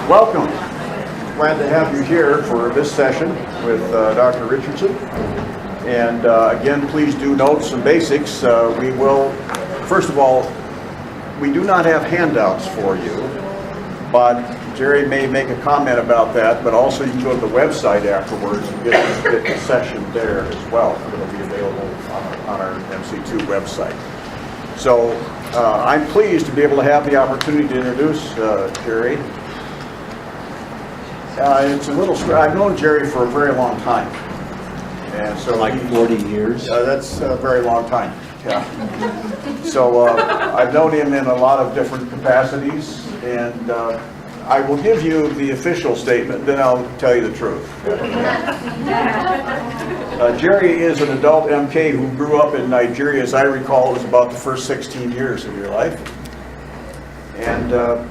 Welcome. Glad to have you here for this session with Dr. Richardson. And again, please do note some basics. We will, first of all, we do not have handouts for you, but Jerry may make a comment about that, but also you can go to the website afterwards and get the session there as well. It'll be available on our MCtwo website. So I'm pleased to be able to have the opportunity to introduce Jerry. It's a little, I've known Jerry for a very long time. And so like 40 years? That's a very long time, yeah. So I've known him in a lot of different capacities, and I will give you the official statement, then I'll tell you the truth. Jerry is an adult MK who grew up in Nigeria. As I recall, it was about the first 16 years of your life. And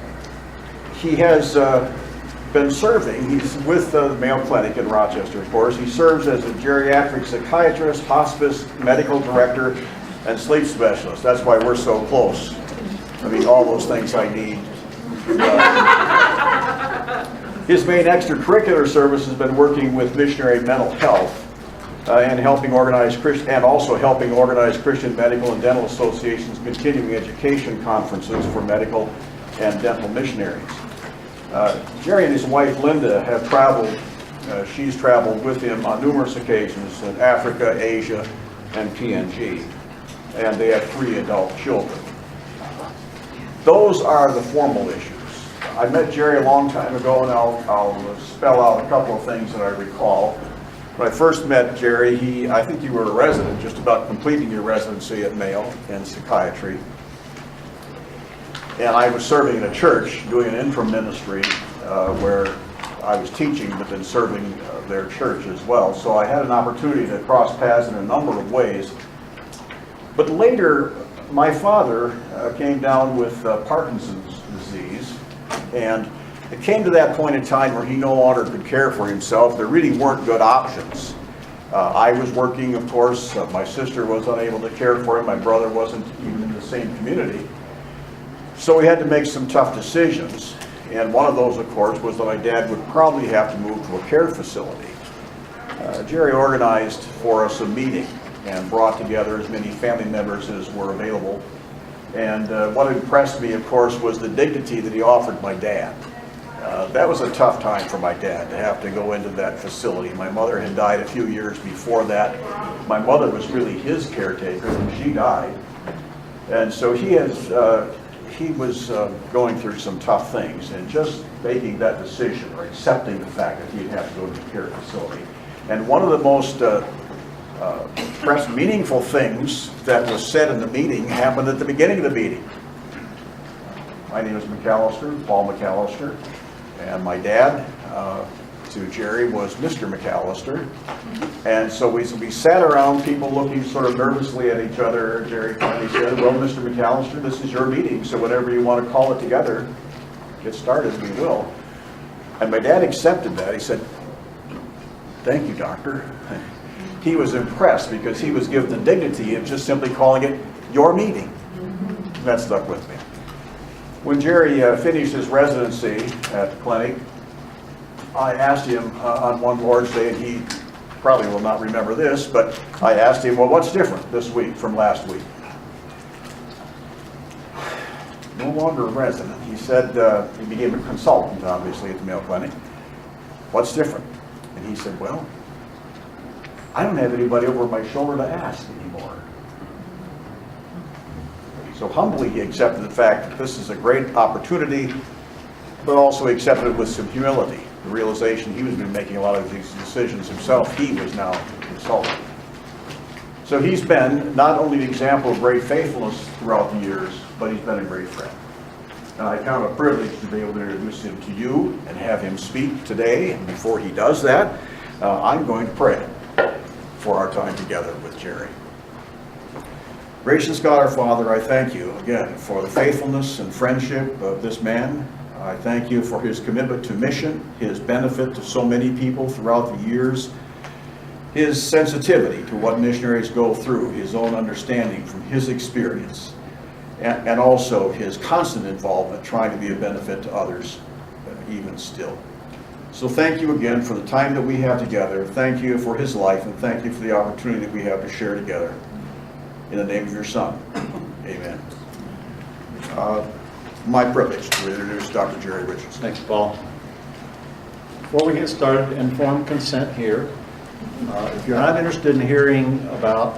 he has been serving. He's with the Mayo Clinic in Rochester, of course. He serves as a geriatric psychiatrist, hospice, medical director, and sleep specialist. That's why we're so close. I mean, all those things I need. His main extracurricular service has been working with missionary mental health and helping organize helping organize Christian medical and dental associations continuing education conferences for medical and dental missionaries. Jerry and his wife Linda have traveled. She's traveled with him on numerous occasions in Africa, Asia, and PNG, and they have 3 adult children. Those are the formal issues. I met Jerry a long time ago, and I'll spell out a couple of things that I recall. When I first met Jerry, I think you were a resident, just about completing your residency at Mayo in psychiatry. And I was serving in a church, doing an interim ministry where I was teaching, but then serving their church as well. So I had an opportunity to cross paths in a number of ways. But later, my father came down with Parkinson's disease, and it came to that point in time where he no longer could care for himself. There really weren't good options. I was working, of course. My sister was unable to care for him. My brother wasn't even in the same community. So we had to make some tough decisions. And one of those, of course, was that my dad would probably have to move to a care facility. Jerry organized for us a meeting and brought together as many family members as were available. And what impressed me, of course, was the dignity that he offered my dad. That was a tough time for my dad to have to go into that facility. My mother had died a few years before that. My mother was really his caretaker, and she died. And so he was going through some tough things, and just making that decision or accepting the fact that he'd have to go to the care facility. And one of the most perhaps meaningful things that was said in the meeting happened at the beginning of the meeting. My name is McAllister, Paul McAllister, and my dad to Jerry was Mr. McAllister. And so we sat around, people looking sort of nervously at each other. Jerry finally said, well, Mr. McAllister, this is your meeting, so whatever you want to call it together, get started, we will. And my dad accepted that. He said, thank you, doctor. He was impressed because he was given the dignity of just simply calling it your meeting. That stuck with me. When Jerry finished his residency at the clinic, I asked him on one Lord's Day, and he probably will not remember this, but I asked him, well, what's different this week from last week? No longer a resident. He said, he became a consultant, obviously, at the Mayo Clinic. What's different? And he said, well, I don't have anybody over my shoulder to ask anymore. So humbly he accepted the fact that this is a great opportunity, but also he accepted it with some humility. The realization he was been making a lot of these decisions himself, he was now a consultant. So he's been not only an example of great faithfulness throughout the years, but he's been a great friend. And I count it a privilege to be able to introduce him to you and have him speak today. And before he does that, I'm going to pray for our time together with Jerry. Gracious God, our Father, I thank you again for the faithfulness and friendship of this man. I thank you for his commitment to mission, his benefit to so many people throughout the years, his sensitivity to what missionaries go through, his own understanding from his experience, and also his constant involvement trying to be a benefit to others even still. So thank you again for the time that we have together. Thank you for his life, and thank you for the opportunity that we have to share together. In the name of your son, amen. My privilege to introduce Dr. Jerry Richardson. Thanks, Paul. Before we get started, informed consent here. If you're not interested in hearing about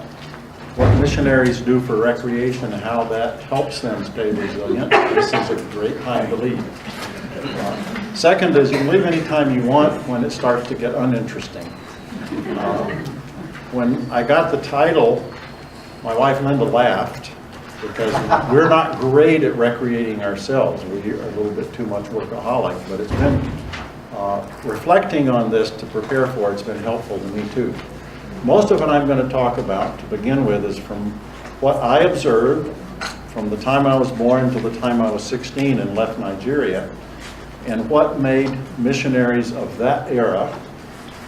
what missionaries do for recreation and how that helps them stay resilient, this is a great time to leave. Second is you can leave anytime you want when it starts to get uninteresting. When I got the title, my wife Linda laughed because we're not great at recreating ourselves. We are a little bit too much workaholic, but it's been reflecting on this to prepare for it's been helpful to me too. Most of it I'm going to talk about to begin with is from what I observed from the time I was born until the time I was 16 and left Nigeria, and what made missionaries of that era,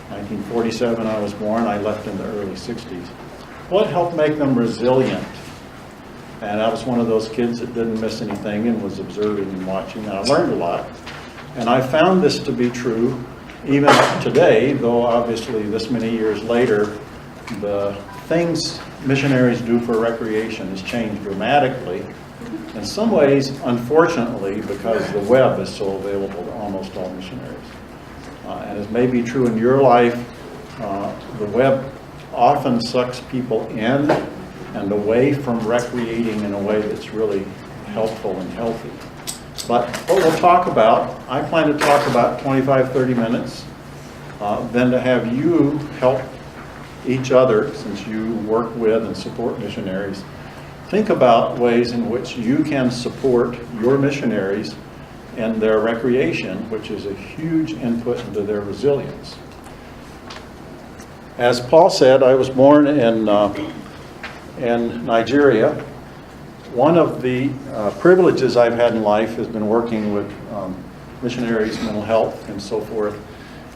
1947 I was born, I left in the early 60s, what helped make them resilient? And I was one of those kids that didn't miss anything and was observing and watching, and I learned a lot. And I found this to be true even today, though obviously this many years later, the things missionaries do for recreation has changed dramatically. In some ways, unfortunately, because the web is so available to almost all missionaries. And it may be true in your life, the web often sucks people in and away from recreating in a way that's really helpful and healthy. But what we'll talk about, I plan to talk about 25, 30 minutes, then to have you help each other, since you work with and support missionaries, think about ways in which you can support your missionaries and their recreation, which is a huge input into their resilience. As Paul said, I was born in Nigeria. One of the privileges I've had in life has been working with missionaries, mental health, and so forth.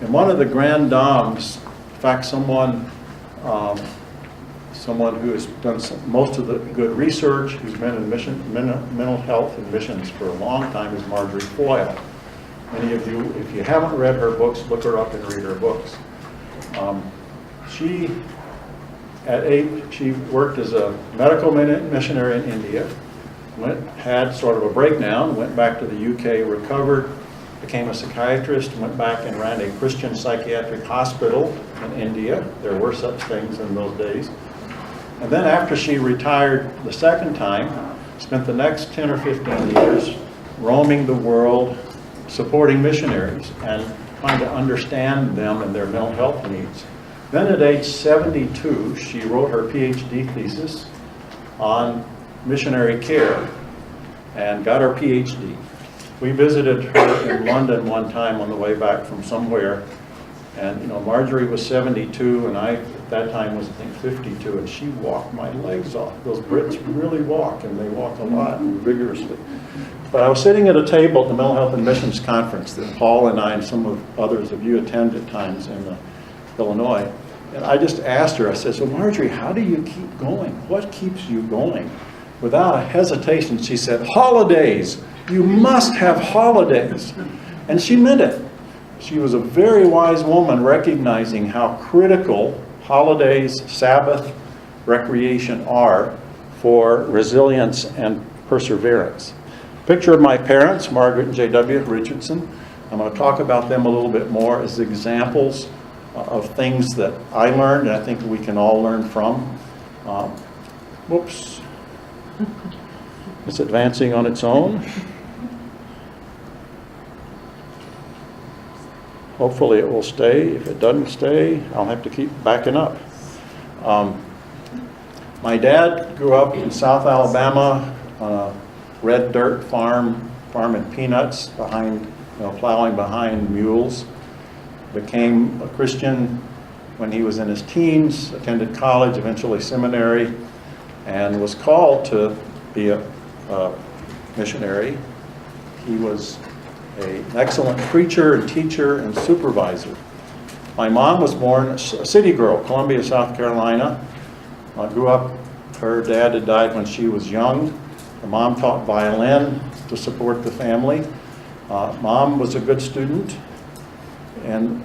And one of the grand dames, in fact, someone who has done most of the good research, who's been in mental health and missions for a long time, is Marjorie Foyle. Many of you, if you haven't read her books, look her up and read her books. She worked as a medical missionary in India, had sort of a breakdown, went back to the UK, recovered, became a psychiatrist, went back and ran a Christian psychiatric hospital in India. There were such things in those days. And then after she retired the second time, spent the next 10 or 15 years roaming the world, supporting missionaries and trying to understand them and their mental health needs. Then at age 72, she wrote her PhD thesis on missionary care and got her PhD. We visited her in London one time on the way back from somewhere, and Marjorie was 72 and I at that time was I think 52, and she walked my legs off. Those Brits really walk, and they walk a lot and vigorously. But I was sitting at a table at the Mental Health and Missions Conference that Paul and I and some of others of you attend at times in Illinois. And I just asked her, I said, so Marjorie, how do you keep going? What keeps you going? Without a hesitation, she said, holidays. You must have holidays. And she meant it. She was a very wise woman, recognizing how critical holidays, Sabbath, recreation are for resilience and perseverance. Picture of my parents, Margaret and J.W. Richardson. I'm going to talk about them a little bit more as examples of things that I learned and I think we can all learn from. Whoops. It's advancing on its own. Hopefully it will stay. If it doesn't stay, I'll have to keep backing up. My dad grew up in South Alabama on a red dirt farm, farming peanuts behind, plowing behind mules. Became a Christian when he was in his teens, attended college, eventually seminary, and was called to be a missionary. He was an excellent preacher and teacher and supervisor. My mom was born a city girl, Columbia, South Carolina. Grew up, her dad had died when she was young. Her mom taught violin to support the family. Mom was a good student, and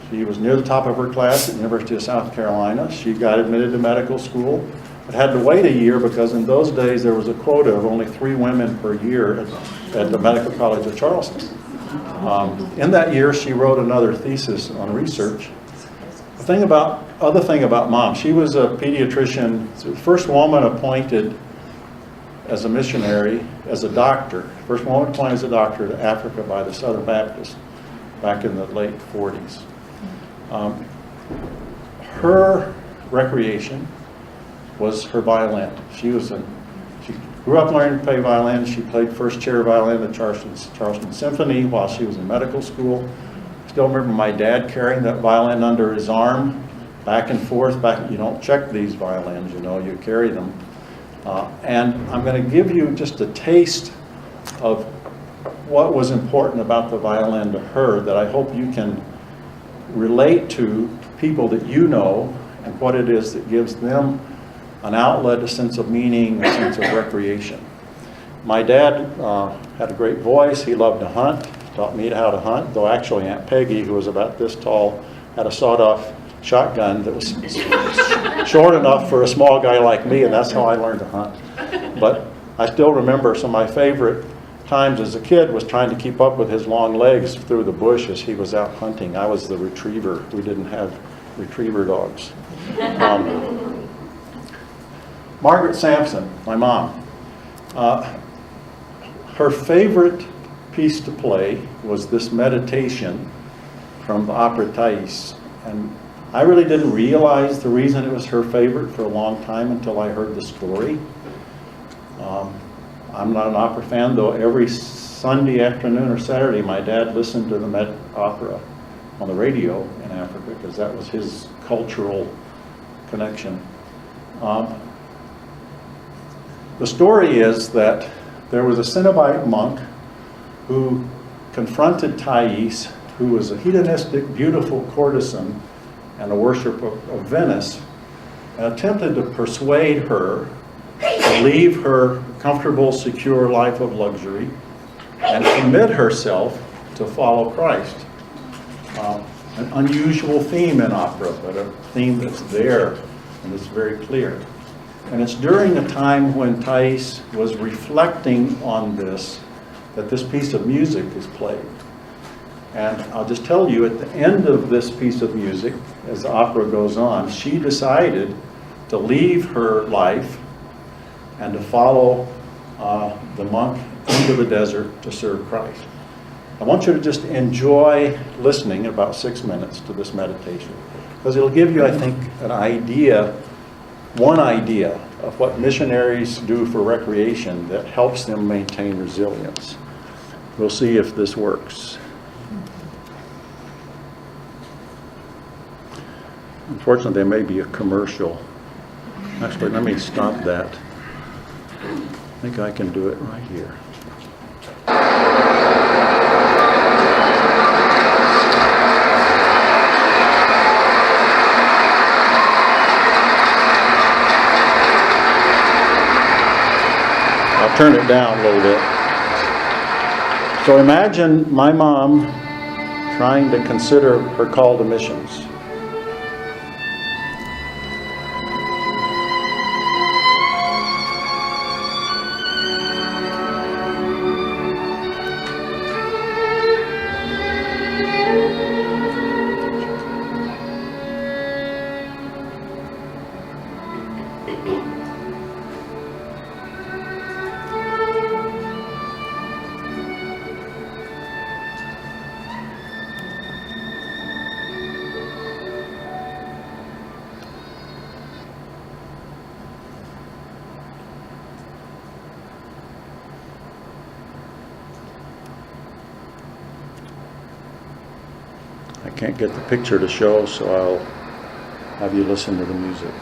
she was near the top of her class at the University of South Carolina. She got admitted to medical school, but had to wait a year because in those days there was a quota of only 3 women per year at the Medical College of Charleston. In that year, she wrote another thesis on research. Other thing about Mom, she was a pediatrician, the first woman appointed as a missionary, as a doctor, first woman appointed as a doctor to Africa by the Southern Baptists back in the late 40s. Her recreation was her violin. She grew up learning to play violin. She played first chair violin at Charleston Symphony while she was in medical school. I still remember my dad carrying that violin under his arm, back and forth. You don't check these violins, you carry them. And I'm going to give you just a taste of what was important about the violin to her that I hope you can relate to people that you know and what it is that gives them an outlet, a sense of meaning, a sense of recreation. My dad had a great voice. He loved to hunt, taught me how to hunt, though actually Aunt Peggy, who was about this tall, had a sawed-off shotgun that was short enough for a small guy like me, and that's how I learned to hunt. But I still remember some of my favorite times as a kid was trying to keep up with his long legs through the bush as he was out hunting. I was the retriever. We didn't have retriever dogs. Margaret Sampson, my mom, her favorite piece to play was this meditation from the opera Thais. And I really didn't realize the reason it was her favorite for a long time until I heard the story. I'm not an opera fan, though every Sunday afternoon or Saturday my dad listened to the opera on the radio in Africa because that was his cultural connection. The story is that there was a Cenobite monk who confronted Thais, who was a hedonistic, beautiful courtesan and a worshiper of Venice, and attempted to persuade her to leave her comfortable, secure life of luxury and commit herself to follow Christ. An unusual theme in opera, but a theme that's there and it's very clear. And it's during a time when Thais was reflecting on this that this piece of music is played. And I'll just tell you, at the end of this piece of music, as the opera goes on, she decided to leave her life and to follow the monk into the desert to serve Christ. I want you to just enjoy listening about 6 minutes to this meditation, because it'll give you, I think, one idea of what missionaries do for recreation that helps them maintain resilience. We'll see if this works. Unfortunately, there may be a commercial. Actually, let me stop that. I think I can do it right here. I'll turn it down a little bit. So imagine my mom trying to consider her call to missions. I can't get the picture to show, so I'll have you listen to the music.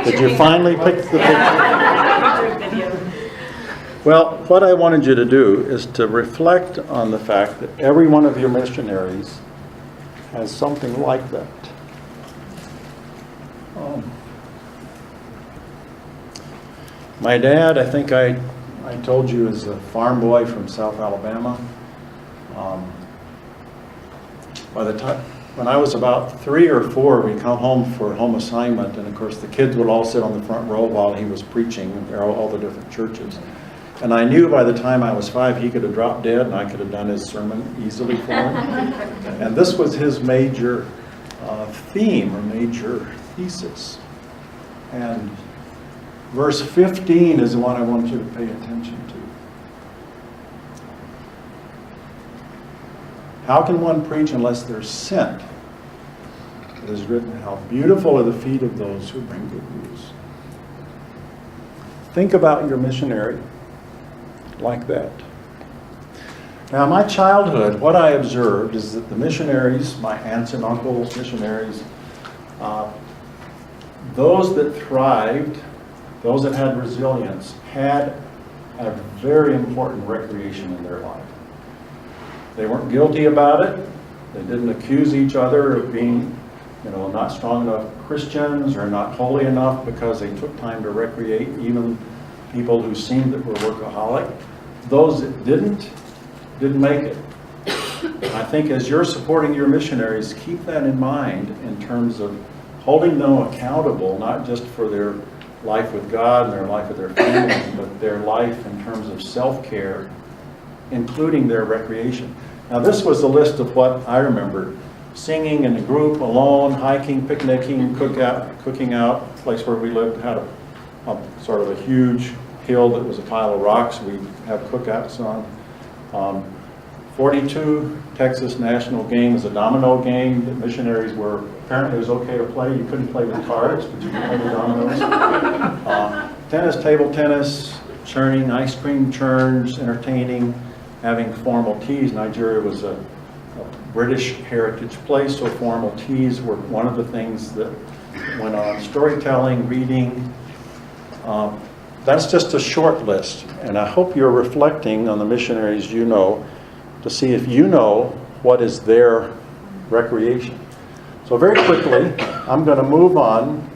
Did you finally pick the picture? Well, what I wanted you to do is to reflect on the fact that every one of your missionaries has something like that. My dad, I think I told you, is a farm boy from South Alabama. By the time, when I was about 3 or 4, we'd come home for home assignment, and of course the kids would all sit on the front row while he was preaching at all the different churches. And I knew by the time I was 5 he could have dropped dead and I could have done his sermon easily for him. And this was his major theme or major thesis. And verse 15 is the one I want you to pay attention to. How can one preach unless they're sent? It is written, how beautiful are the feet of those who bring good news. Think about your missionary like that. Now, in my childhood, what I observed is that the missionaries, my aunts and uncles, missionaries, those that thrived, those that had resilience, had a very important recreation in their life. They weren't guilty about it. They didn't accuse each other of being, not strong enough Christians or not holy enough because they took time to recreate, even people who seemed that were workaholic. Those that didn't make it. I think as you're supporting your missionaries, keep that in mind in terms of holding them accountable, not just for their life with God and their life with their families, but their life in terms of self-care, including their recreation. Now, this was a list of what I remember: singing in a group, alone, hiking, picnicking, cooking out. A place where we lived had a sort of a huge hill that was a pile of rocks we'd have cookouts on. 42 Texas national game is a domino game that missionaries were, apparently it was okay to play. You couldn't play with cards, but you could play with dominoes. Tennis, table tennis, churning, ice cream churns, entertaining, having formal teas. Nigeria was a British heritage place, so formal teas were one of the things that went on. Storytelling, reading. That's just a short list, and I hope you're reflecting on the missionaries you know to see if you know what is their recreation. So very quickly, I'm going to move on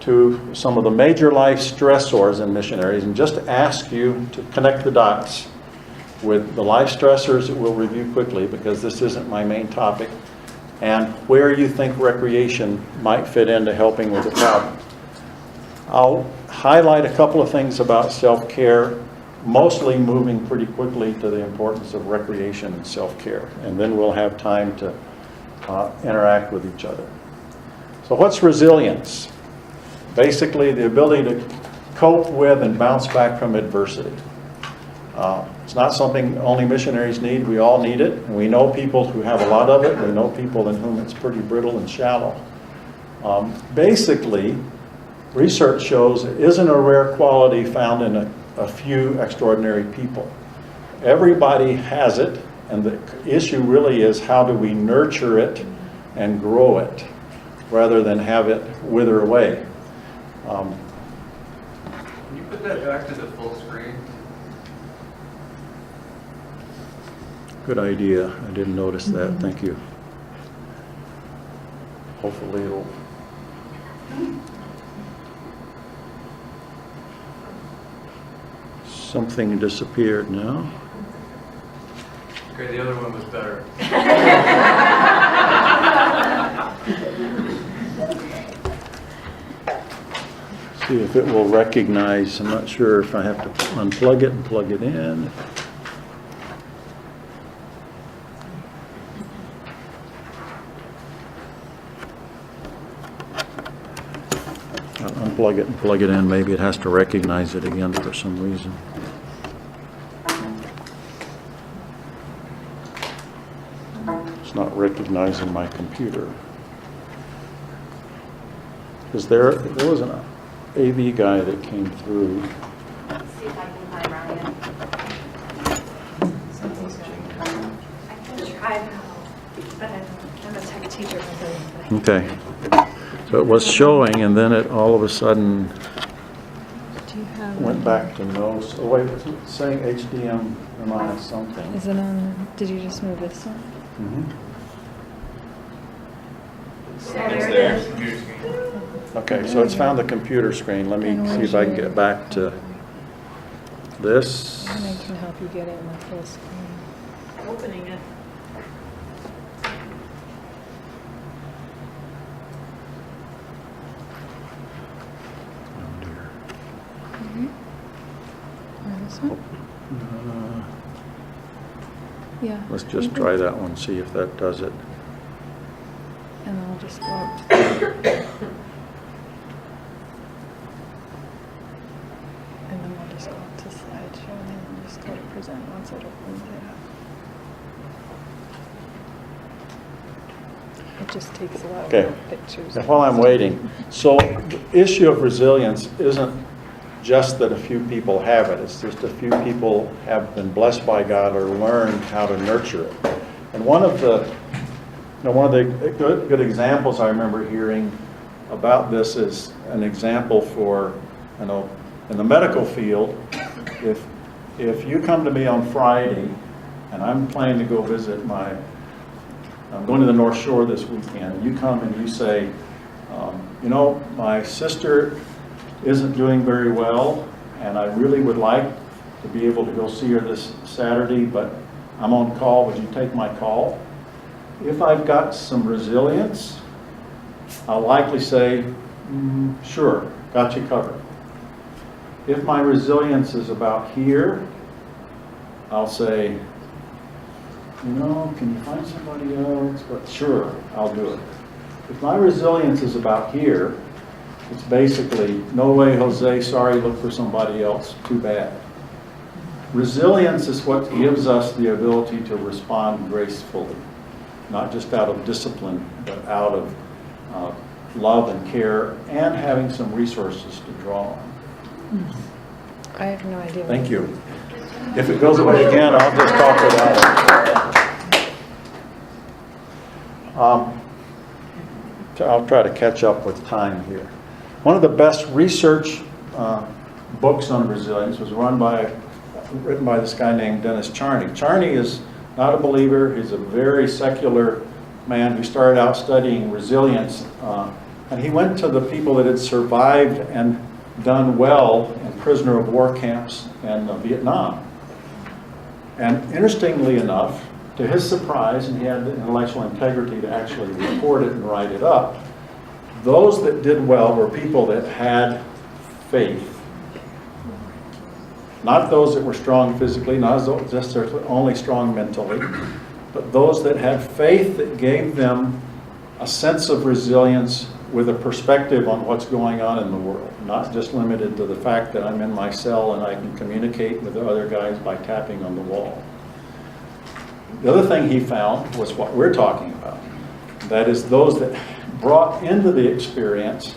to some of the major life stressors in missionaries and just ask you to connect the dots with the life stressors that we'll review quickly because this isn't my main topic, and where you think recreation might fit into helping with the problem. I'll highlight a couple of things about self-care, mostly moving pretty quickly to the importance of recreation and self-care, and then we'll have time to interact with each other. So what's resilience? Basically, the ability to cope with and bounce back from adversity. It's not something only missionaries need. We all need it, and we know people who have a lot of it. We know people in whom it's pretty brittle and shallow. Basically, research shows it isn't a rare quality found in a few extraordinary people. Everybody has it, and the issue really is how do we nurture it and grow it rather than have it wither away. Can you put that back to the full screen? Good idea. I didn't notice that. Thank you. Hopefully it'll... Something disappeared now. Okay, the other one was better. See if it will recognize. I'm not sure if I have to unplug it and plug it in. I'll unplug it and plug it in. Maybe it has to recognize it again for some reason. It's not recognizing my computer. Because there was an AV guy that came through. Let's see if I can find Ryan. I can try. But I'm a tech teacher myself. Okay. So it was showing, and then it all of a sudden Do you have? went back to no, oh wait, it's saying HDMI something. Is it on? Did you just move this one? Mhm. Oh, there it is. Computer screen. Okay, so it's found the computer screen. Let me And see where's if I can your- get back to this. And I can help you get it in the full screen. Opening it. Oh, dear. Or this one? Uh, Yeah. Let's just try that one, see if that does it. And I'll just go up to and then we'll just go up to slideshow and then just go to present once it opens it up. It just takes a while Okay. to get pictures. And while I'm waiting, so the issue of resilience isn't just that a few people have it. It's just a few people have been blessed by God or learned how to nurture it. And one of the good examples I remember hearing about this is an example for, in the medical field, if you come to me on Friday and I'm planning to go visit I'm going to the North Shore this weekend, you come and you say, my sister isn't doing very well, and I really would like to be able to go see her this Saturday, but I'm on call, would you take my call? If I've got some resilience, I'll likely say, sure, got you covered. If my resilience is about here, I'll say, can you find somebody else? But sure, I'll do it. If my resilience is about here, it's basically, no way, Jose, sorry, look for somebody else, too bad. Resilience is what gives us the ability to respond gracefully, not just out of discipline, but out of love and care, and having some resources to draw on. I have no idea. Thank you. If it goes away again, I'll just talk without it. I'll try to catch up with time here. One of the best research books on resilience was written by this guy named Dennis Charney. Charney is not a believer. He's a very secular man who started out studying resilience. And he went to the people that had survived and done well in prisoner of war camps in Vietnam. And interestingly enough, to his surprise, and he had the intellectual integrity to actually record it and write it up, those that did well were people that had faith. Not those that were strong physically, not just only strong mentally, but those that had faith that gave them a sense of resilience with a perspective on what's going on in the world, not just limited to the fact that I'm in my cell and I can communicate with the other guys by tapping on the wall. The other thing he found was what we're talking about. That is, those that brought into the experience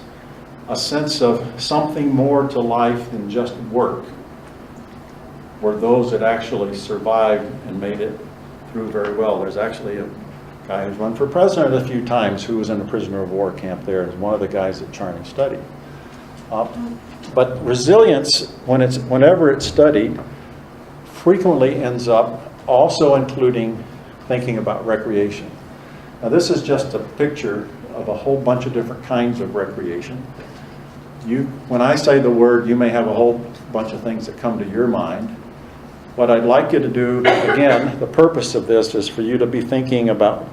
a sense of something more to life than just work were those that actually survived and made it through very well. There's actually a guy who's run for president a few times who was in a prisoner of war camp there. Is one of the guys that Charney studied. But resilience, whenever it's studied, frequently ends up also including thinking about recreation. Now this is just a picture of a whole bunch of different kinds of recreation. When I say the word, you may have a whole bunch of things that come to your mind. What I'd like you to do, again, the purpose of this is for you to be thinking about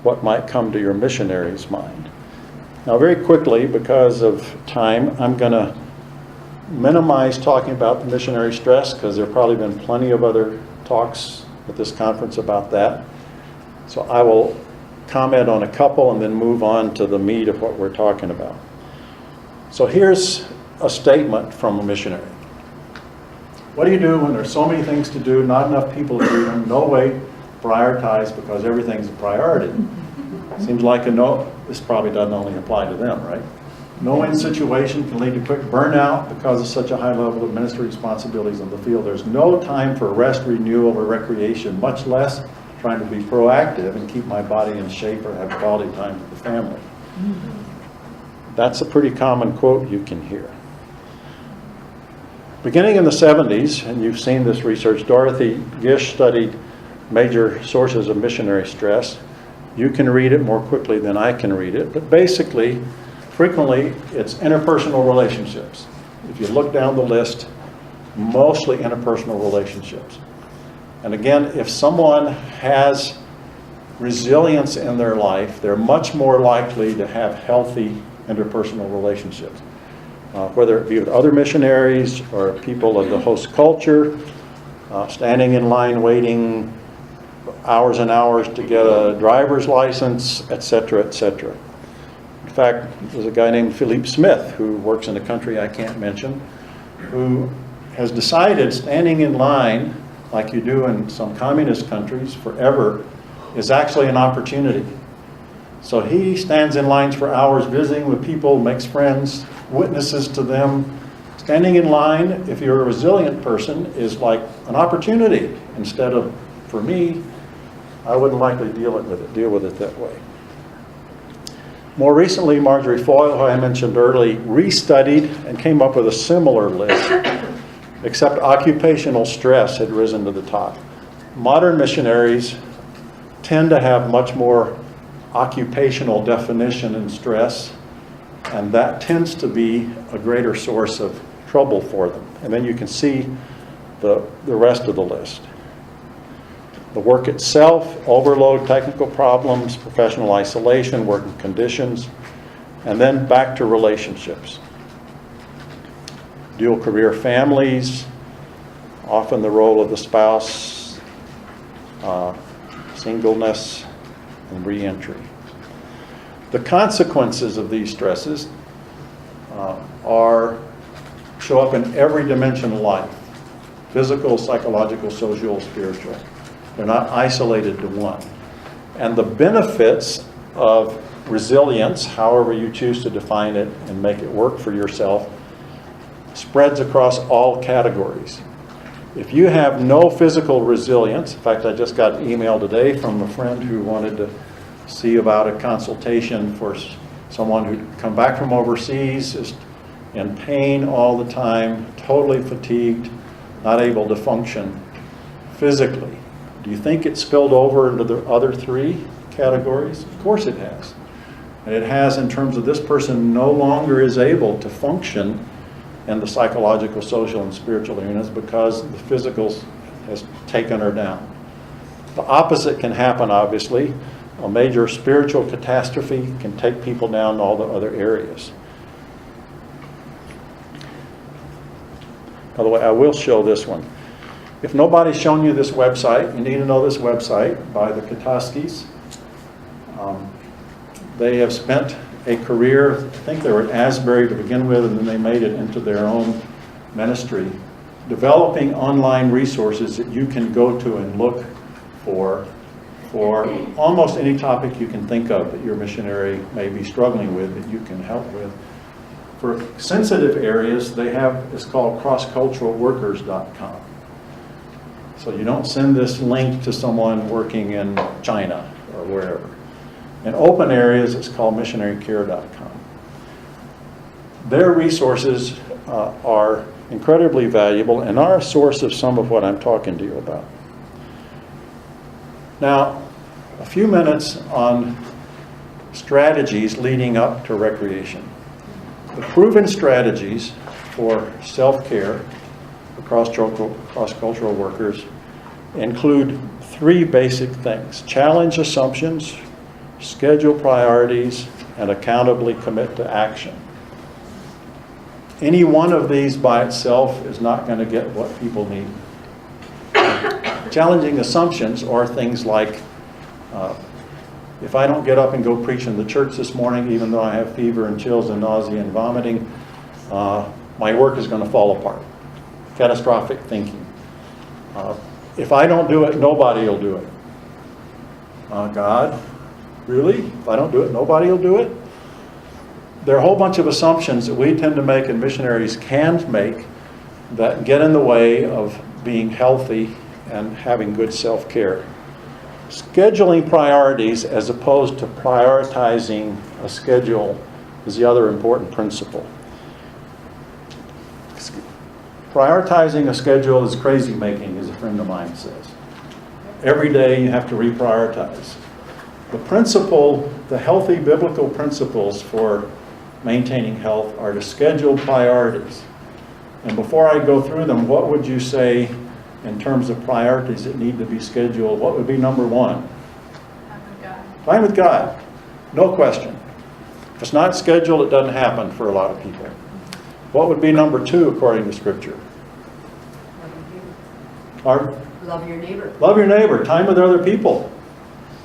what might come to your missionary's mind. Now very quickly, because of time, I'm going to minimize talking about the missionary stress because there have probably been plenty of other talks at this conference about that. So I will comment on a couple and then move on to the meat of what we're talking about. So here's a statement from a missionary. What do you do when there's so many things to do, not enough people to do them, no way prioritize because everything's a priority? Seems like this probably doesn't only apply to them, right? No-win situation can lead to quick burnout because of such a high level of ministry responsibilities in the field. There's no time for rest, renewal, or recreation, much less trying to be proactive and keep my body in shape or have quality time with the family. That's a pretty common quote you can hear. Beginning in the 70s, and you've seen this research, Dorothy Gish studied major sources of missionary stress. You can read it more quickly than I can read it, but basically, frequently, it's interpersonal relationships. If you look down the list, mostly interpersonal relationships. And again, if someone has resilience in their life, they're much more likely to have healthy interpersonal relationships. Whether it be with other missionaries or people of the host culture, standing in line waiting hours and hours to get a driver's license, etc., etc. In fact, there's a guy named Philippe Smith who works in a country I can't mention, who has decided standing in line, like you do in some communist countries forever, is actually an opportunity. So he stands in lines for hours, visiting with people, makes friends, witnesses to them. Standing in line, if you're a resilient person, is like an opportunity. Instead of, for me, I wouldn't likely deal with it that way. More recently, Marjorie Foyle, who I mentioned earlier, restudied and came up with a similar list, except occupational stress had risen to the top. Modern missionaries tend to have much more occupational definition and stress, and that tends to be a greater source of trouble for them. And then you can see the rest of the list. The work itself, overload, technical problems, professional isolation, working conditions, and then back to relationships. Dual career families, often the role of the spouse, singleness, and reentry. The consequences of these stresses show up in every dimension of life: physical, psychological, social, spiritual. They're not isolated to one. And the benefits of resilience, however you choose to define it and make it work for yourself, spreads across all categories. If you have no physical resilience, in fact, I just got an email today from a friend who wanted to see about a consultation for someone who'd come back from overseas, is in pain all the time, totally fatigued, not able to function physically. Do you think it spilled over into the other three categories? Of course it has. And it has in terms of this person no longer is able to function in the psychological, social, and spiritual arenas because the physical has taken her down. The opposite can happen, obviously. A major spiritual catastrophe can take people down in all the other areas. By the way, I will show this one. If nobody's shown you this website, you need to know this website by the Kataskis. They have spent a career, I think they were at Asbury to begin with, and then they made it into their own ministry, developing online resources that you can go to and look for almost any topic you can think of that your missionary may be struggling with that you can help with. For sensitive areas, they have, it's called crossculturalworkers.com. So you don't send this link to someone working in China or wherever. In open areas, it's called missionarycare.com. Their resources are incredibly valuable and are a source of some of what I'm talking to you about. Now, a few minutes on strategies leading up to recreation. The proven strategies for self-care for cross-cultural workers include three basic things: challenge assumptions, schedule priorities, and accountably commit to action. Any one of these by itself is not going to get what people need. Challenging assumptions are things like, if I don't get up and go preach in the church this morning, even though I have fever and chills and nausea and vomiting, my work is going to fall apart. Catastrophic thinking. If I don't do it, nobody will do it. God, really? If I don't do it, nobody will do it? There are a whole bunch of assumptions that we tend to make and missionaries can make that get in the way of being healthy and having good self-care. Scheduling priorities as opposed to prioritizing a schedule is the other important principle. Prioritizing a schedule is crazy making, as a friend of mine says. Every day you have to reprioritize. The principle, the healthy biblical principles for maintaining health are to schedule priorities. And before I go through them, what would you say in terms of priorities that need to be scheduled? What would be number one? Time with God. Time with God. No question. If it's not scheduled, it doesn't happen for a lot of people. What would be number two according to Scripture? Love your neighbor. Love your neighbor. Time with other people.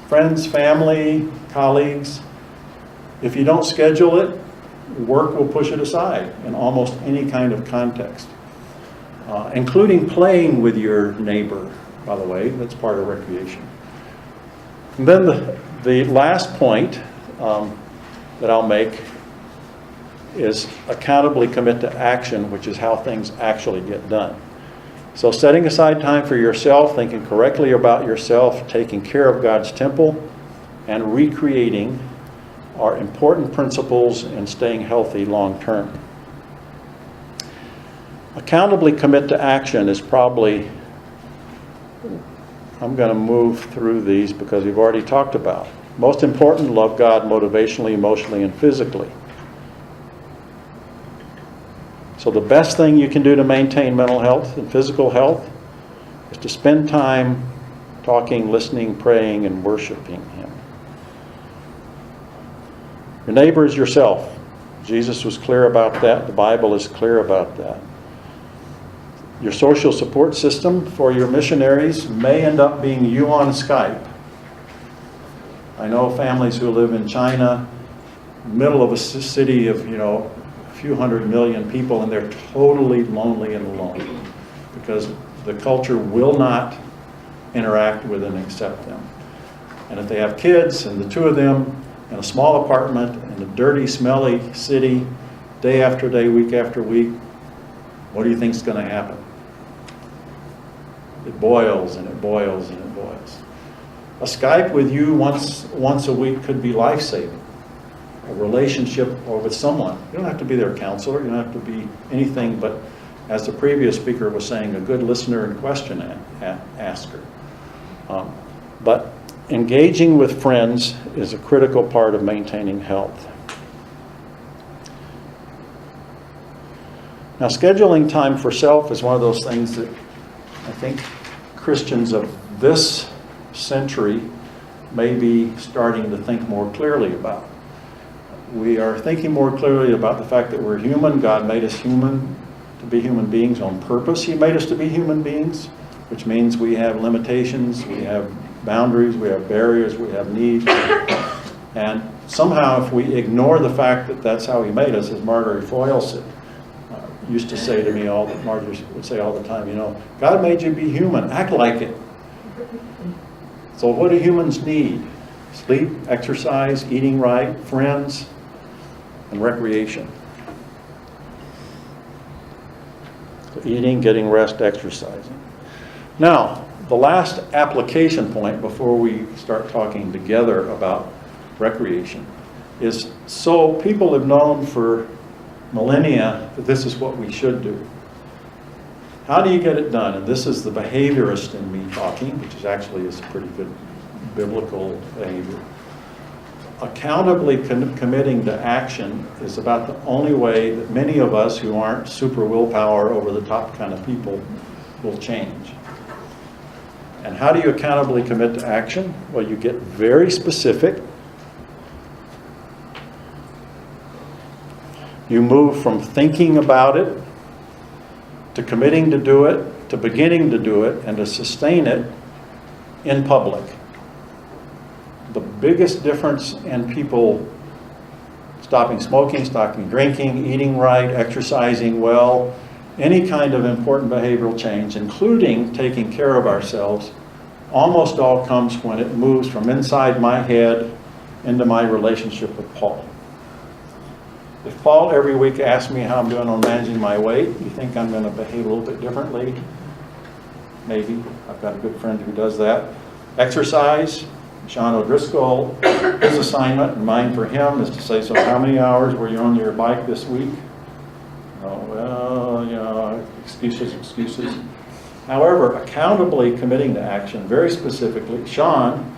Friends, family, colleagues. If you don't schedule it, work will push it aside in almost any kind of context. Including playing with your neighbor, by the way. That's part of recreation. And then the last point that I'll make is accountably commit to action, which is how things actually get done. So setting aside time for yourself, thinking correctly about yourself, taking care of God's temple, and recreating are important principles in staying healthy long term. Accountably commit to action is probably, I'm going to move through these because we've already talked about. Most important, love God motivationally, emotionally, and physically. So the best thing you can do to maintain mental health and physical health is to spend time talking, listening, praying, and worshiping Him. Your neighbor is yourself. Jesus was clear about that. The Bible is clear about that. Your social support system for your missionaries may end up being you on Skype. I know families who live in China, middle of a city of, a few 100 million people, and they're totally lonely and alone because the culture will not interact with and accept them. And if they have kids and the two of them in a small apartment in a dirty, smelly city, day after day, week after week, what do you think is going to happen? It boils and it boils and it boils. A Skype with you once a week could be life-saving. A relationship or with someone. You don't have to be their counselor. You don't have to be anything but, as the previous speaker was saying, a good listener and question asker. But engaging with friends is a critical part of maintaining health. Now, scheduling time for self is one of those things that I think Christians of this century may be starting to think more clearly about. We are thinking more clearly about the fact that we're human. God made us human to be human beings on purpose. He made us to be human beings, which means we have limitations, we have boundaries, we have barriers, we have needs. And somehow if we ignore the fact that that's how He made us, as Marjorie Foyle used to say to me, Marjorie would say all the time, God made you be human, act like it. So what do humans need? Sleep, exercise, eating right, friends, and recreation. So eating, getting rest, exercising. Now, the last application point before we start talking together about recreation is, so people have known for millennia that this is what we should do. How do you get it done? And this is the behaviorist in me talking, which is actually a pretty good biblical behavior. Accountably committing to action is about the only way that many of us who aren't super willpower, over the top kind of people will change. And how do you accountably commit to action? Well, you get very specific. You move from thinking about it to committing to do it, to beginning to do it, and to sustain it in public. The biggest difference in people stopping smoking, stopping drinking, eating right, exercising well, any kind of important behavioral change, including taking care of ourselves, almost all comes when it moves from inside my head into my relationship with Paul. If Paul every week asks me how I'm doing on managing my weight, you think I'm going to behave a little bit differently? Maybe. I've got a good friend who does that. Exercise, Sean O'Driscoll, his assignment and mine for him is to say, so how many hours were you on your bike this week? Oh, well, you know, excuses. However, accountably committing to action, very specifically, Sean,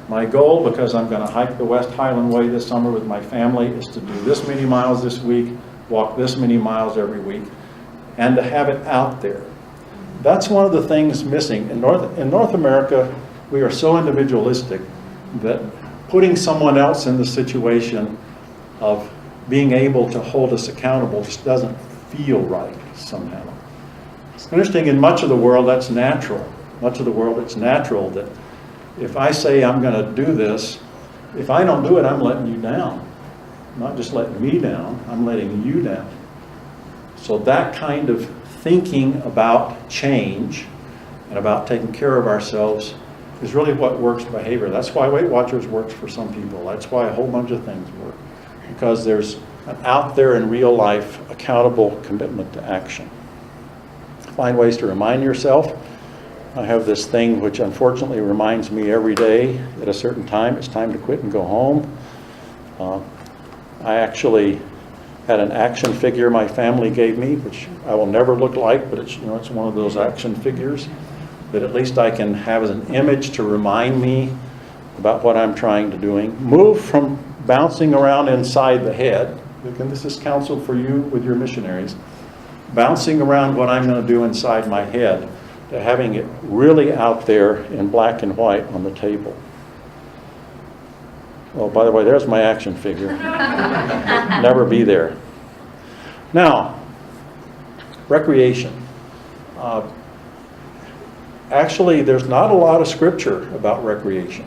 my goal, because I'm going to hike the West Highland Way this summer with my family, is to do this many miles this week, walk this many miles every week, and to have it out there. That's one of the things missing. In North America, we are so individualistic that putting someone else in the situation of being able to hold us accountable just doesn't feel right somehow. It's interesting, in much of the world that's natural. Much of the world it's natural that if I say I'm going to do this, if I don't do it, I'm letting you down. Not just letting me down, I'm letting you down. So that kind of thinking about change and about taking care of ourselves is really what works behavior. That's why Weight Watchers works for some people. That's why a whole bunch of things work. Because there's an out there in real life accountable commitment to action. Find ways to remind yourself. I have this thing which unfortunately reminds me every day at a certain time, it's time to quit and go home. I actually had an action figure my family gave me, which I will never look like, but it's, you know, it's one of those action figures that at least I can have as an image to remind me about what I'm trying to doing. Move from bouncing around inside the head, and this is counsel for you with your missionaries, bouncing around what I'm going to do inside my head, to having it really out there in black and white on the table. Oh, by the way, there's my action figure. Never be there. Now, recreation. Actually, there's not a lot of scripture about recreation.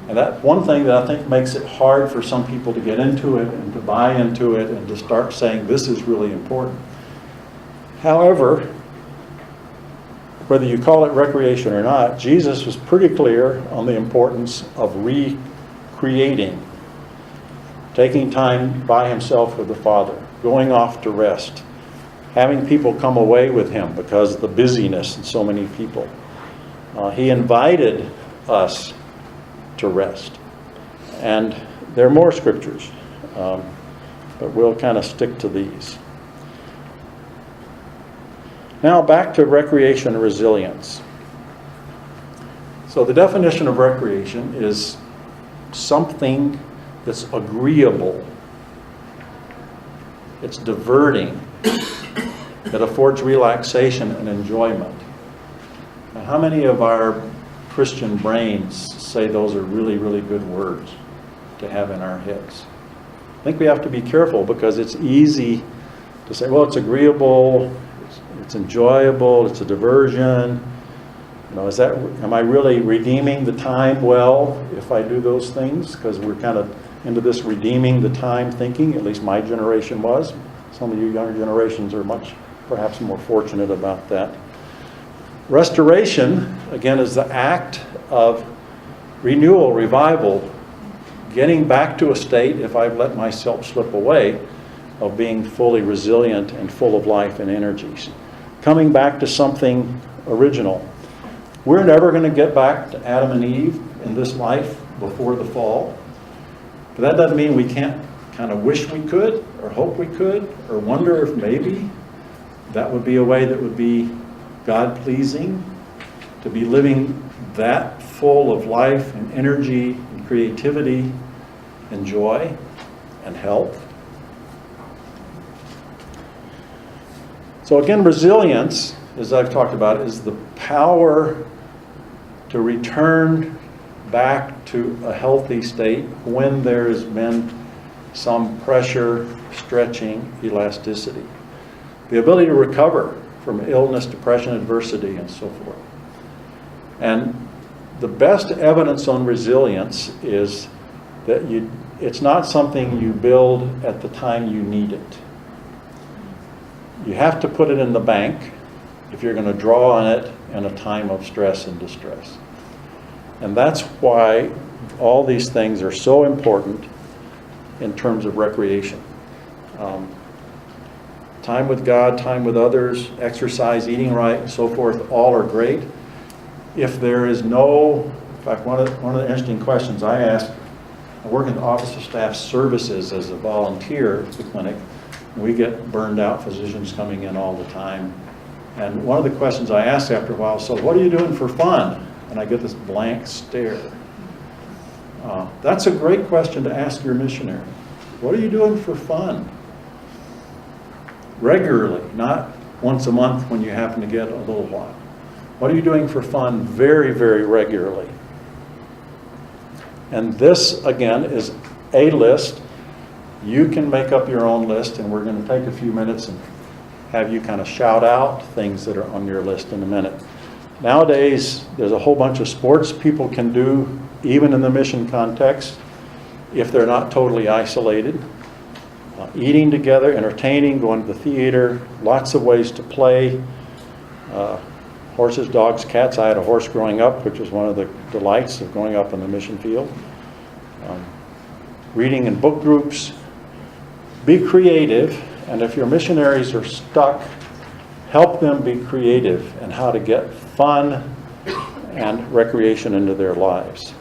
And that's one thing that I think makes it hard for some people to get into it and to buy into it and to start saying this is really important. However, whether you call it recreation or not, Jesus was pretty clear on the importance of recreating, taking time by himself with the Father, going off to rest, having people come away with him because of the busyness and so many people. He invited us to rest. And there are more scriptures, but we'll kind of stick to these. Now back to recreation and resilience. So the definition of recreation is something that's agreeable. It's diverting. It affords relaxation and enjoyment. Now, how many of our Christian brains say those are really, really good words to have in our heads? I think we have to be careful because it's easy to say, well, it's agreeable, it's enjoyable, it's a diversion. You know, am I really redeeming the time well if I do those things? Because we're kind of into this redeeming the time thinking, at least my generation was. Some of you younger generations are perhaps more fortunate about that. Restoration, again, is the act of renewal, revival, getting back to a state, if I've let myself slip away, of being fully resilient and full of life and energies. Coming back to something original. We're never going to get back to Adam and Eve in this life before the fall. But that doesn't mean we can't kind of wish we could, or hope we could, or wonder if maybe that would be a way that would be God-pleasing, to be living that full of life and energy and creativity and joy and health. So again, resilience, as I've talked about, is the power to return back to a healthy state when there's been some pressure, stretching, elasticity. The ability to recover from illness, depression, adversity, and so forth. And the best evidence on resilience is that it's not something you build at the time you need it. You have to put it in the bank if you're going to draw on it in a time of stress and distress. And that's why all these things are so important in terms of recreation. Time with God, time with others, exercise, eating right, and so forth, all are great. If there is no fact, one of the interesting questions I asked, I work in the Office of Staff Services as a volunteer at the clinic. We get burned out physicians coming in all the time. And one of the questions I asked after a while, so what are you doing for fun? And I get this blank stare. That's a great question to ask your missionary. What are you doing for fun? Regularly, not once a month when you happen to get a little while. What are you doing for fun very, very regularly? And this, again, is a list. You can make up your own list, and we're going to take a few minutes and have you kind of shout out things that are on your list in a minute. Nowadays, there's a whole bunch of sports people can do, even in the mission context, if they're not totally isolated. Eating together, entertaining, going to the theater, lots of ways to play. Horses, dogs, cats. I had a horse growing up, which was one of the delights of growing up in the mission field. Reading in book groups. Be creative, and if your missionaries are stuck, help them be creative in how to get fun and recreation into their lives.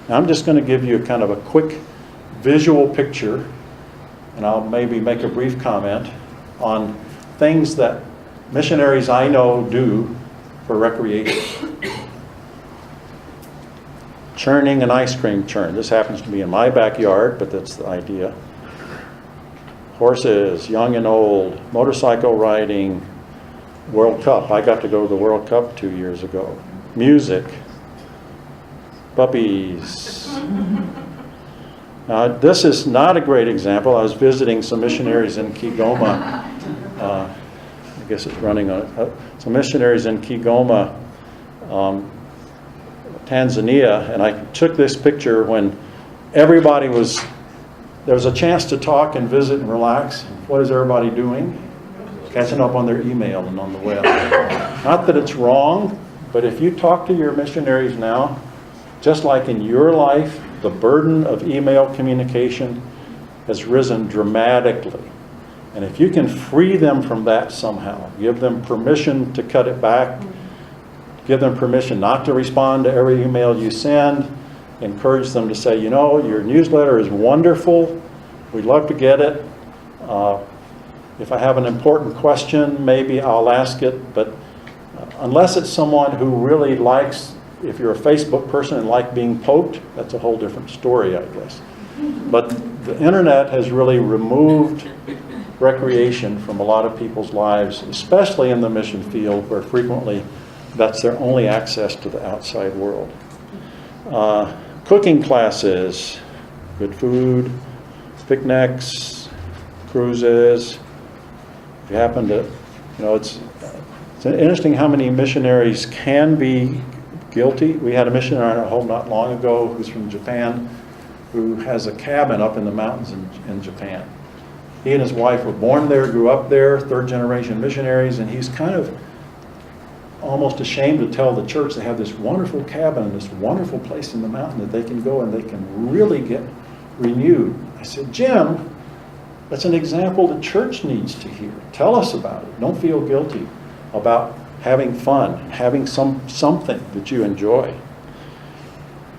Now, I'm just going to give you kind of a quick visual picture, and I'll maybe make a brief comment on things that missionaries I know do for recreation. Churning an ice cream churn. This happens to be in my backyard, but that's the idea. Horses, young and old, motorcycle riding, World Cup. I got to go to the World Cup 2 years ago. Music, puppies. Now, this is not a great example. I was visiting some missionaries in Kigoma. I guess it's running on it. Some missionaries in Kigoma, Tanzania, and I took this picture when everybody was, there was a chance to talk and visit and relax. What is everybody doing? Catching up on their email and on the web. Not that it's wrong, but if you talk to your missionaries now, just like in your life, the burden of email communication has risen dramatically. And if you can free them from that somehow, give them permission to cut it back, give them permission not to respond to every email you send, encourage them to say, you know, your newsletter is wonderful, we'd love to get it. If I have an important question, maybe I'll ask it, but unless it's someone who really likes, if you're a Facebook person and like being poked, that's a whole different story, I guess. But the internet has really removed recreation from a lot of people's lives, especially in the mission field, where frequently that's their only access to the outside world. Cooking classes, good food, picnics, cruises. If you happen to, you know, it's interesting how many missionaries can be guilty. We had a missionary in our home not long ago who's from Japan, who has a cabin up in the mountains in Japan. He and his wife were born there, grew up there, third-generation missionaries, and he's kind of almost ashamed to tell the church they have this wonderful cabin and this wonderful place in the mountain that they can go and they can really get renewed. I said, Jim, that's an example the church needs to hear. Tell us about it. Don't feel guilty about having fun, having something that you enjoy.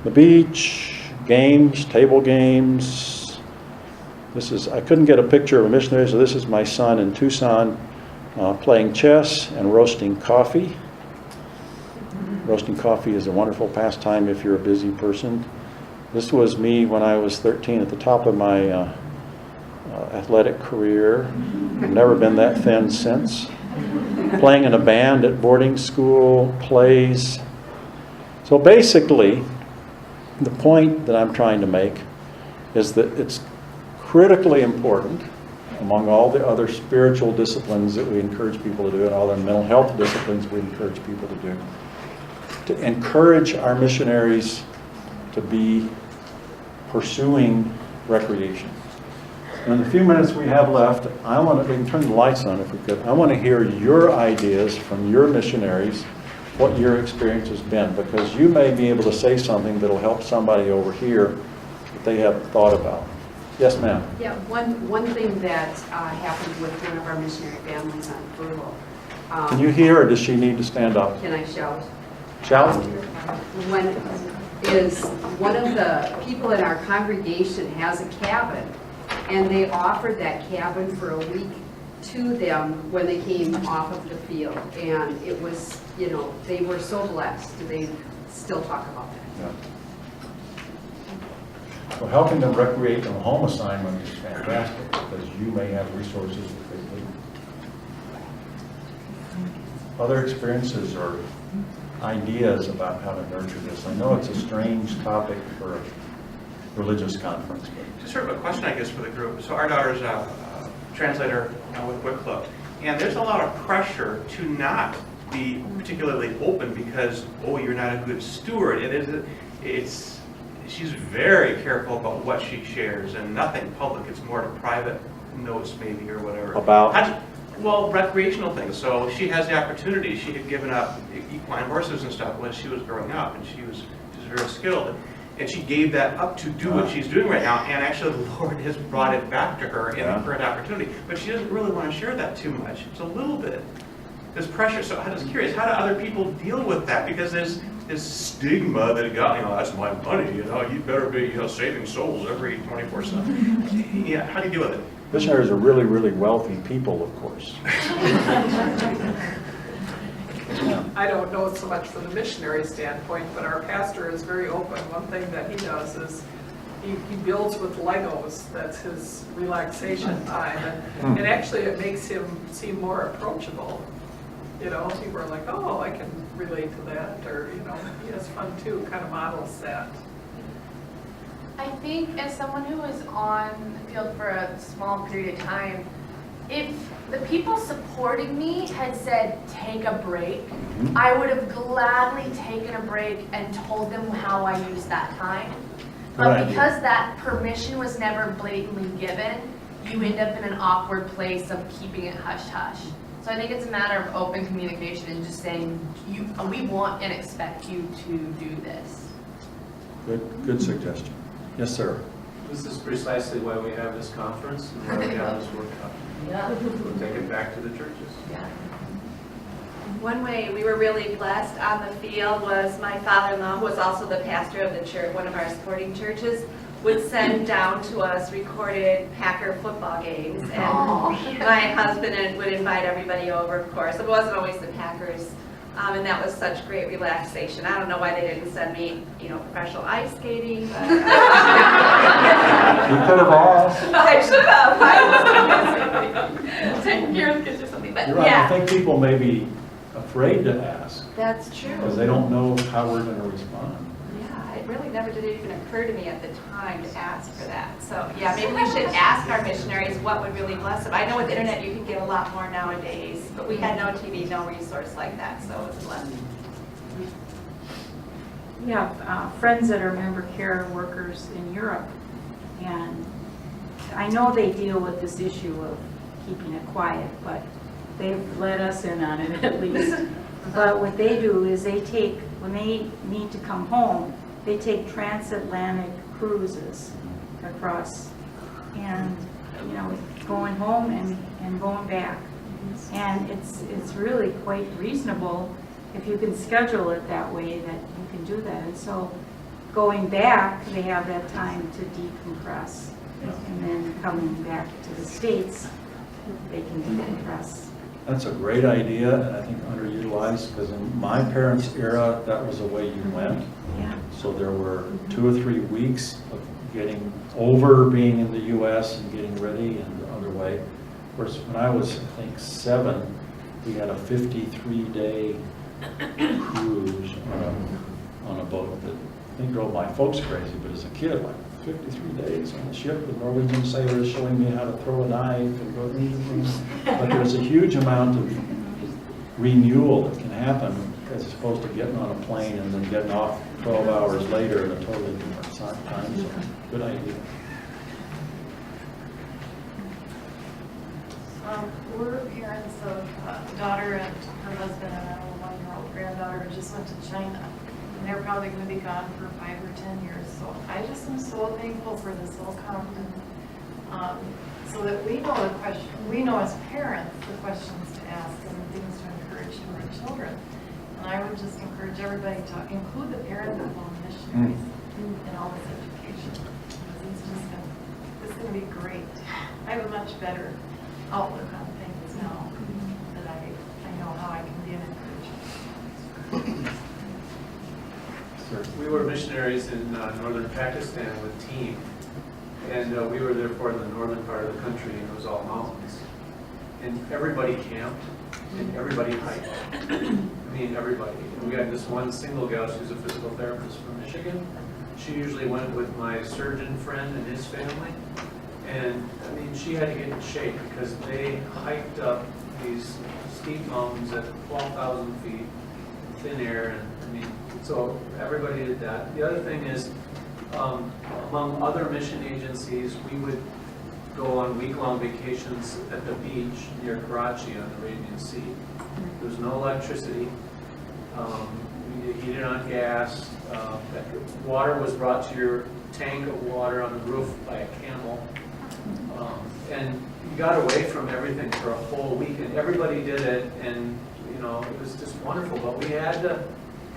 The beach, games, table games. This is, I couldn't get a picture of a missionary, so this is my son in Tucson playing chess and roasting coffee. Roasting coffee is a wonderful pastime if you're a busy person. This was me when I was 13 at the top of my athletic career. I've never been that thin since. Playing in a band at boarding school, plays. So basically, the point that I'm trying to make is that it's critically important, among all the other spiritual disciplines that we encourage people to do and all the mental health disciplines we encourage people to do, to encourage our missionaries to be pursuing recreation. And in the few minutes we have left, I want to, we can turn the lights on if we could. I want to hear your ideas from your missionaries, what your experience has been, because you may be able to say something that'll help somebody over here that they haven't thought about. Yes, ma'am. Yeah, one thing that happened with one of our missionary families on furlough. Can you hear, or does she need to stand up? Can I shout? Shout. When is one of the people in our congregation has a cabin, and they offered that cabin for a week to them when they came off of the field. And it was, you know, they were so blessed. They still talk about that. Yeah. Well, helping them recreate in a home assignment is fantastic, because you may have resources that they need. Other experiences or ideas about how to nurture this? I know it's a strange topic for a religious conference, but Just sort of a question, I guess, for the group. So our daughter's a translator with Wycliffe, and there's a lot of pressure to not be particularly open because, oh, you're not a good steward. She's very careful about what she shares, and nothing public. It's more to private notes maybe or whatever. About? Well, recreational things. So she has the opportunity. She had given up equine horses and stuff when she was growing up, and she was very skilled. And she gave that up to do what she's doing right now, and actually the Lord has brought it back to her in the current opportunity. But she doesn't really want to share that too much. It's a little bit. There's pressure. So I was curious, how do other people deal with that? Because there's this stigma that, that's my money, you better be, saving souls every 24/7. Yeah, how do you deal with it? missionaries are really, really wealthy people, of course. I don't know so much from the missionary standpoint, but our pastor is very open. One thing that he does is he builds with Legos. That's his relaxation time. And actually it makes him seem more approachable. People are like, oh, I can relate to that. Or, he has fun too, kind of models that. I think as someone who was on the field for a small period of time, if the people supporting me had said, take a break, I would have gladly taken a break and told them how I used that time. But because that permission was never blatantly given, you end up in an awkward place of keeping it hush-hush. So I think it's a matter of open communication and just saying, we want and expect you to do this. Good suggestion. Yes, sir. This is precisely why we have this conference and why we have this workshop. Yeah. We'll take it back to the churches. Yeah. One way we were really blessed on the field was my father-in-law, who was also the pastor of the church, one of our supporting churches, would send down to us recorded Packer football games. And my husband would invite everybody over, of course. It wasn't always the Packers. And that was such great relaxation. I don't know why they didn't send me, professional ice skating. But You could have asked. I should have. I was taking care of the kids or something. But You're right. yeah. I think people may be afraid to ask That's true. because they don't know how we're going to respond. Yeah, it really never did even occur to me at the time to ask for that. So yeah, maybe we should ask our missionaries what would really bless them. I know with the internet you can get a lot more nowadays, but we had no TV, no resource like that, so it was a blessing. We have friends that are member care workers in Europe, and I know they deal with this issue of keeping it quiet, but they've let us in on it at least. But what they do is when they need to come home, they take transatlantic cruises across, and going home and going back. And it's really quite reasonable if you can schedule it that way that you can do that. And so going back, they have that time to decompress. And then coming back to the States, they can decompress. That's a great idea, and I think underutilized, because in my parents' era, that was the way you went. Yeah. So there were 2 or 3 weeks of getting over being in the U.S. and getting ready and the other way. Of course, when I was, I think, 7, we had a 53-day cruise on a boat that I think drove my folks crazy, but as a kid, like 53 days on the ship with Norwegian sailors showing me how to throw a knife and go but there's a huge amount of renewal that can happen as opposed to getting on a plane and then getting off 12 hours later in a totally different time zone. Good idea. We're parents of a daughter and her husband and a 1-year-old granddaughter who just went to China. And they're probably going to be gone for 5 or 10 years. So I just am so thankful for this whole conference, so that we know as parents the questions to ask and things to encourage our children. And I would just encourage everybody to include the parents of all missionaries in all this education. It's going to be great. I have a much better outlook on things now that I know how I can be an encouragement. We were missionaries in northern Pakistan with team, and we were therefore in the northern part of the country, and it was all mountains. And everybody camped, and everybody hiked. I mean, everybody. And we had this one single gal, she was a physical therapist from Michigan. She usually went with my surgeon friend and his family. And I mean, she had to get in shape because they hiked up these steep mountains at 12,000 feet, thin air, and I mean, so everybody did that. The other thing is, among other mission agencies, we would go on week-long vacations at the beach near Karachi on the Arabian Sea. There was no electricity. We heated on gas. Water was brought to your tank of water on the roof by a camel. And you got away from everything for a whole week, and everybody did it, and you know, it was just wonderful. But we had to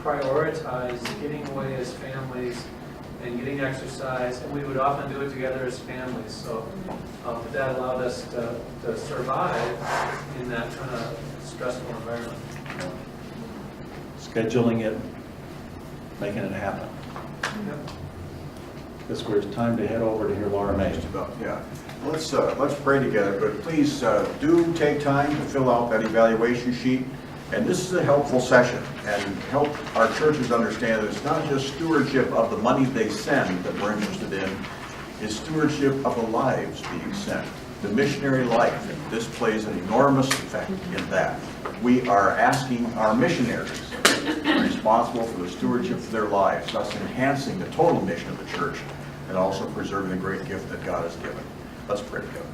prioritize getting away as families and getting exercise, and we would often do it together as families. So that allowed us to survive in that kind of stressful environment. Scheduling it, making it happen. Yep. This where it's time to head over to hear Laura May. Just about, yeah. Let's pray together, but please do take time to fill out that evaluation sheet. And this is a helpful session, and help our churches understand that it's not just stewardship of the money they send that we're interested in, it's stewardship of the lives being sent, the missionary life, and this plays an enormous effect in that. We are asking our missionaries to be responsible for the stewardship of their lives, thus enhancing the total mission of the church, and also preserving the great gift that God has given. Let's pray together.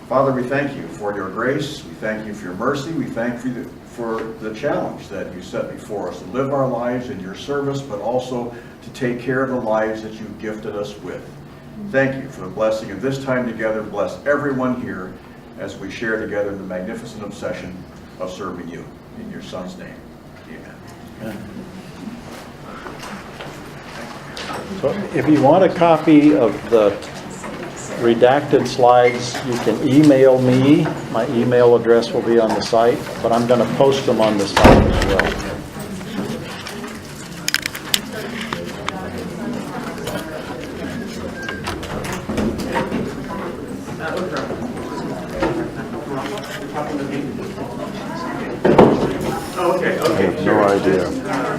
Father, we thank you for your grace. We thank you for your mercy. We thank you for the challenge that you set before us to live our lives in your service, but also to take care of the lives that you've gifted us with. Thank you for the blessing of this time together. Bless everyone here as we share together in the magnificent obsession of serving you. In your Son's name, amen. So if you want a copy of the redacted slides, you can email me. My email address will be on the site, but I'm going to post them on the site as well. Oh, okay. I have no idea.